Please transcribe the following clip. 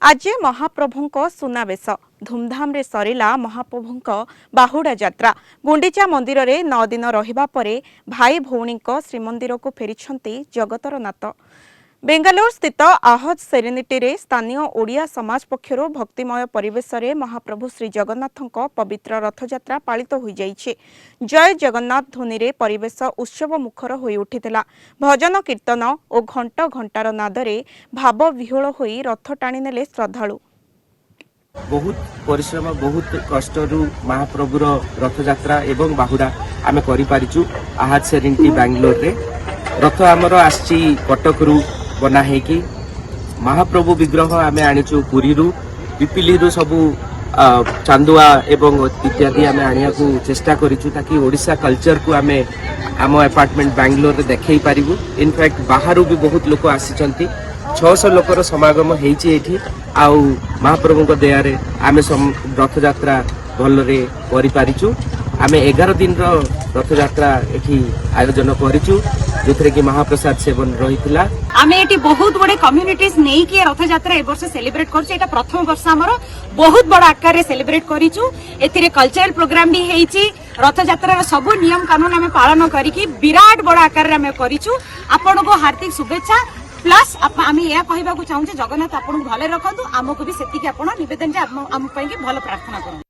आज महाप्रभुंक सुनावेश धूमधाम रे सरिला महाप्रभुंक बाहुड़ा यात्रा गुंडीचा मंदिर रे 9 दिन रहिबा परे भाई भौणीक श्रीमंदिर को फेरिछंती जगतर नाथ। बेंगालोर स्थित आहज सेरेनिटी रे स्थानीय ओडिया समाज पक्षर भक्तिमय परिवेश रे महाप्रभु श्री जगन्नाथंक पवित्र रथयात्रा पालित होई जाइछे। जय जगन्नाथ ध्वनि रे परिवेश उत्सव मुखर होई उठिथिला। भजन कीर्तन और घंट घंटार नादरे भाव विह्वल होई रथ टाणी नेले श्रद्धालु। बहुत परिश्रम बहुत कष्टरू महाप्रभुर रथयात्रा एवं बाहुड़ा आमे करि पारिचु। आहज सेरेनिटी बेंगलोर रे रथ आमर आछि कटकरू बना है कि महाप्रभु विग्रह आमे आनिचु पुरीरू पिपिलीरू सबू चांदुआ एवं इत्यादि आमे आनिया को चेष्टा करिचु ताकि ओडिशा कल्चर को आमे आम अपार्टमेंट बेंगलोर रे देखै पारिबु। इनफैक्ट बाहरु भी बहुत लोक आसिचंती 600 लोकर समागम हेइची एठी आउ महाप्रभु को दया रे आमे रथयात्रा भलरे करि पारिचु। आमे 11 दिन रो रथयात्रा एठी आयोजन करिचु जोथरे कि महाप्रसाद सेवन रहितला। आमे एटी बहुत बड़े कम्युनिटीज नेई के रथयात्रा ए वर्ष सेलिब्रेट करछु। एटा प्रथम वर्ष हमर बहुत बड़ा आकार रे सेलिब्रेट करिचु। एथिरे कल्चरल प्रोग्राम भी हेइची। रथयात्रा रो सब नियम कानून आमे पालन करी कि विराट बड़ा आकार रे आमे करिचु। आपन को हार्दिक शुभेच्छा। प्लस आमे या कहबा को चाहू जे जगन्नाथ आपन भले रखंतु। हमको भी सेति के आपन निवेदन जे हम पई के भलो प्रार्थना करू।